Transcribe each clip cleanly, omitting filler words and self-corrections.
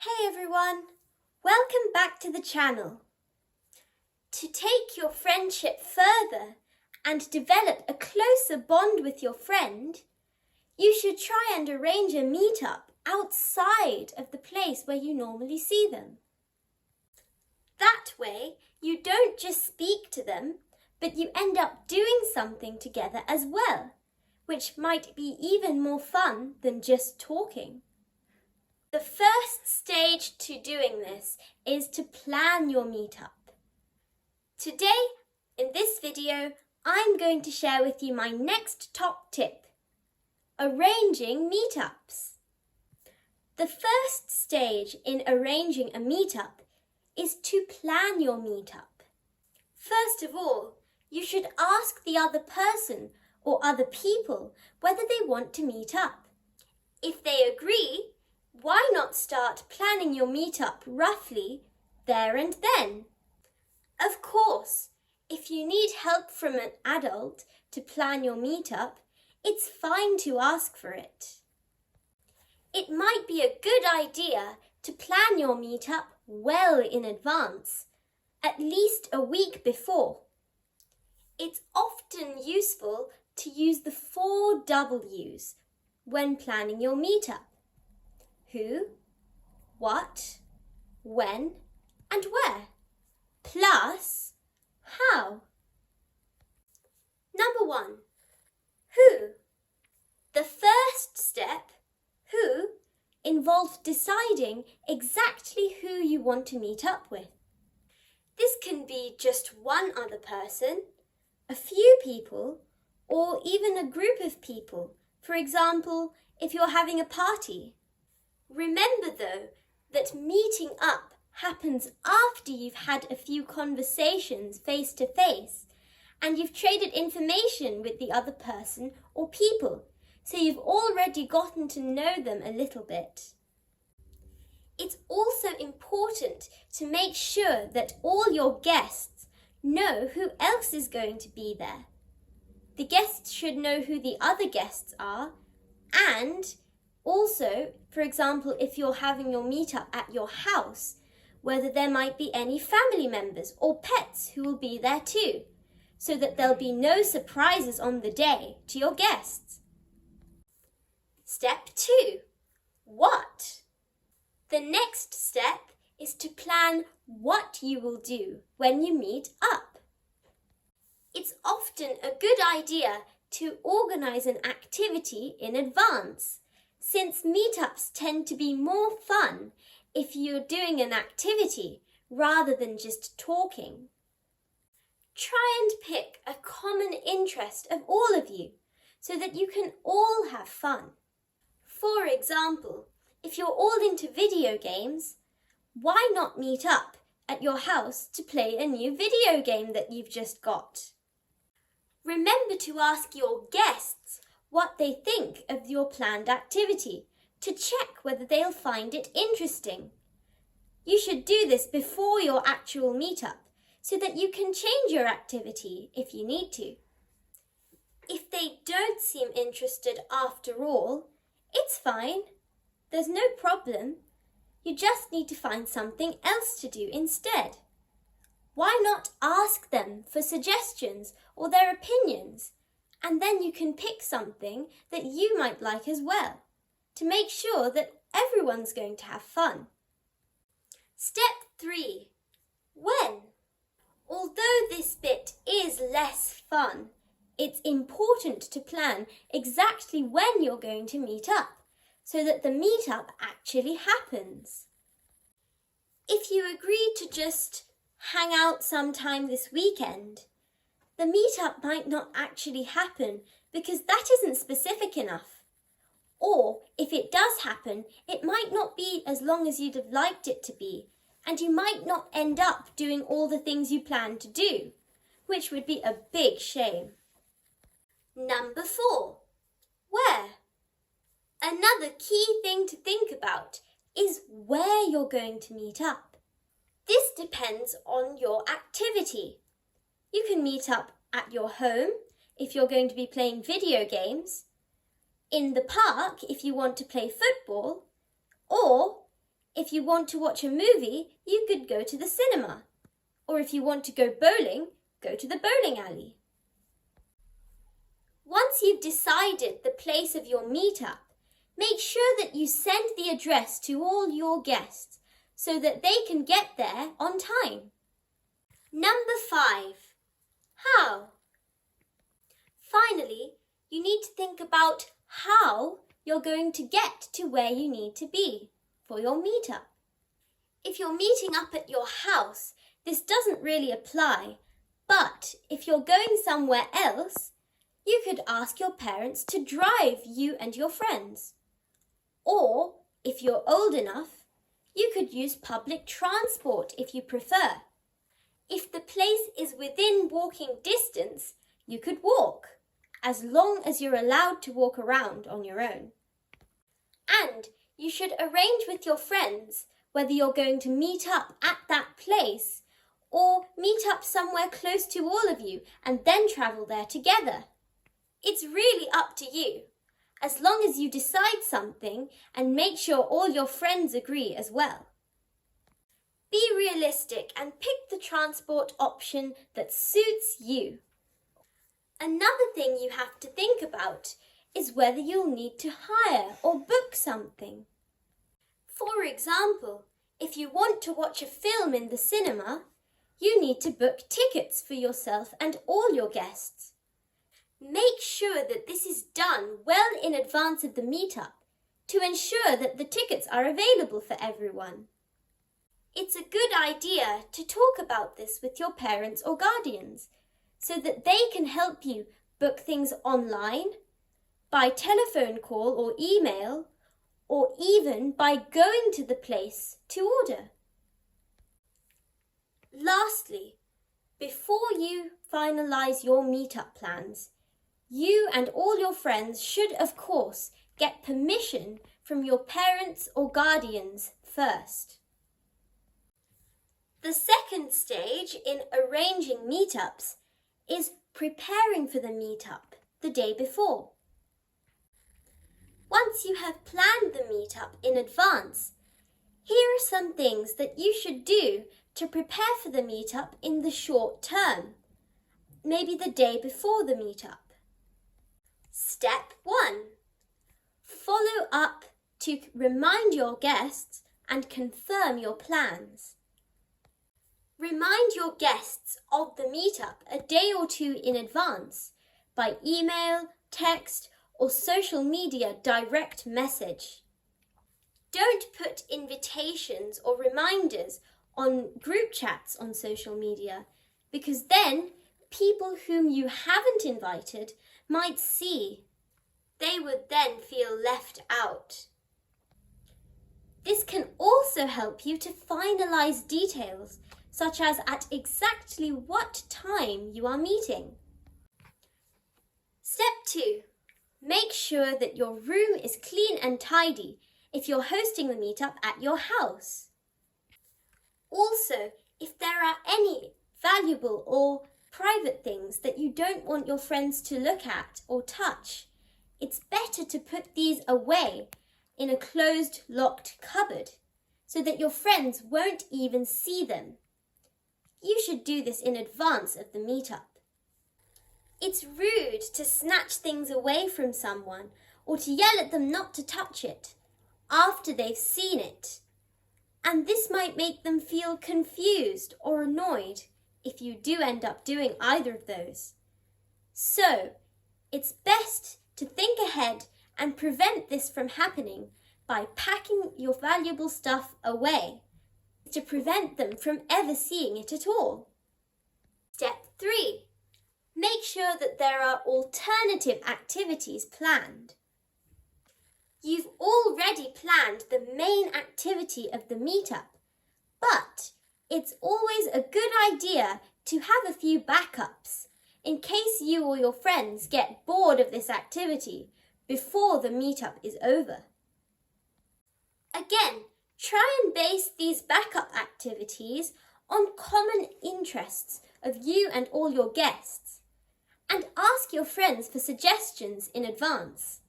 Hey everyone, welcome back to the channel. To take your friendship further and develop a closer bond with your friend, you should try and arrange a meetup outside of the place where you normally see them. That way, you don't just speak to them, but you end up doing something together as well, which might be even more fun than just talking. The first stage to doing this is to plan your meetup. Today, in this video, I'm going to share with you my next top tip: arranging meetups. The first stage in arranging a meetup is to plan your meetup. First of all, you should ask the other person or other people whether they want to meet up. If they agree, why not start planning your meetup roughly there and then? Of course, if you need help from an adult to plan your meetup, it's fine to ask for it. It might be a good idea to plan your meetup well in advance, at least a week before. It's often useful to use the 4 W's when planning your meetup: who, what, when, and where, plus how. Number 1, who. The first step, who, involves deciding exactly who you want to meet up with. This can be just one other person, a few people, or even a group of people. For example, if you're having a party. Remember though, that meeting up happens after you've had a few conversations face to face and you've traded information with the other person or people, so you've already gotten to know them a little bit. It's also important to make sure that all your guests know who else is going to be there. The guests should know who the other guests are, and also, for example, if you're having your meetup at your house, whether there might be any family members or pets who will be there too, so that there'll be no surprises on the day to your guests. Step 2. What? The next step is to plan what you will do when you meet up. It's often a good idea to organize an activity in advance, since meetups tend to be more fun if you're doing an activity rather than just talking. Try and pick a common interest of all of you so that you can all have fun. For example, if you're all into video games, why not meet up at your house to play a new video game that you've just got? Remember to ask your guests what they think of your planned activity to check whether they'll find it interesting. You should do this before your actual meetup so that you can change your activity if you need to. If they don't seem interested after all, it's fine. There's no problem. You just need to find something else to do instead. Why not ask them for suggestions or their opinions, and then you can pick something that you might like as well, to make sure that everyone's going to have fun. Step 3. When? Although this bit is less fun, it's important to plan exactly when you're going to meet up, so that the meetup actually happens. If you agree to just hang out sometime this weekend, the meetup might not actually happen because that isn't specific enough. Or if it does happen, it might not be as long as you'd have liked it to be, and you might not end up doing all the things you planned to do, which would be a big shame. Number 4. Where? Another key thing to think about is where you're going to meet up. This depends on your activity. You can meet up at your home if you're going to be playing video games, in the park if you want to play football, or if you want to watch a movie, you could go to the cinema. Or if you want to go bowling, go to the bowling alley. Once you've decided the place of your meetup, make sure that you send the address to all your guests so that they can get there on time. Number 5. How? Finally, you need to think about how you're going to get to where you need to be for your meetup. If you're meeting up at your house, this doesn't really apply, but if you're going somewhere else, you could ask your parents to drive you and your friends. Or, if you're old enough, you could use public transport if you prefer. If the place is within walking distance, you could walk, as long as you're allowed to walk around on your own. And you should arrange with your friends whether you're going to meet up at that place or meet up somewhere close to all of you and then travel there together. It's really up to you, as long as you decide something and make sure all your friends agree as well. Be realistic and pick the transport option that suits you. Another thing you have to think about is whether you'll need to hire or book something. For example, if you want to watch a film in the cinema, you need to book tickets for yourself and all your guests. Make sure that this is done well in advance of the meetup to ensure that the tickets are available for everyone. It's a good idea to talk about this with your parents or guardians so that they can help you book things online, by telephone call or email, or even by going to the place to order. Lastly, before you finalise your meetup plans, you and all your friends should, of course, get permission from your parents or guardians first. The second stage in arranging meetups is preparing for the meetup the day before. Once you have planned the meetup in advance, here are some things that you should do to prepare for the meetup in the short term, maybe the day before the meetup. Step 1. Follow up to remind your guests and confirm your plans. Remind your guests of the meetup a day or two in advance by email, text, or social media direct message. Don't put invitations or reminders on group chats on social media, because then people whom you haven't invited might see. They would then feel left out. This can also help you to finalise details, such as at exactly what time you are meeting. Step 2. Make sure that your room is clean and tidy if you're hosting the meetup at your house. Also, if there are any valuable or private things that you don't want your friends to look at or touch, it's better to put these away in a closed, locked cupboard so that your friends won't even see them. You should do this in advance of the meetup. It's rude to snatch things away from someone or to yell at them not to touch it after they've seen it. And this might make them feel confused or annoyed if you do end up doing either of those. So, it's best to think ahead and prevent this from happening by packing your valuable stuff away to prevent them from ever seeing it at all. Step 3. Make sure that there are alternative activities planned. You've already planned the main activity of the meetup, but it's always a good idea to have a few backups in case you or your friends get bored of this activity before the meetup is over. Again, try and base these backup activities on common interests of you and all your guests, and ask your friends for suggestions in advance.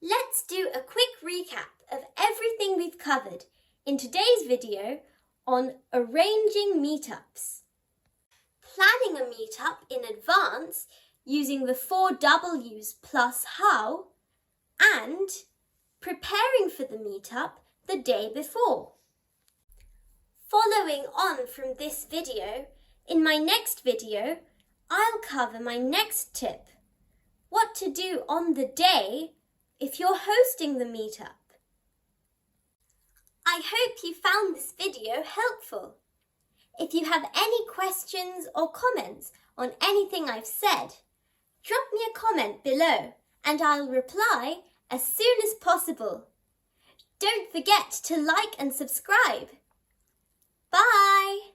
Let's do a quick recap of everything we've covered in today's video on arranging meetups. Planning a meetup in advance using the 4 W's plus how, and preparing for the meetup the day before. Following on from this video, in my next video, I'll cover my next tip, what to do on the day if you're hosting the meetup. I hope you found this video helpful. If you have any questions or comments on anything I've said, drop me a comment below and I'll reply as soon as possible. Don't forget to like and subscribe. Bye!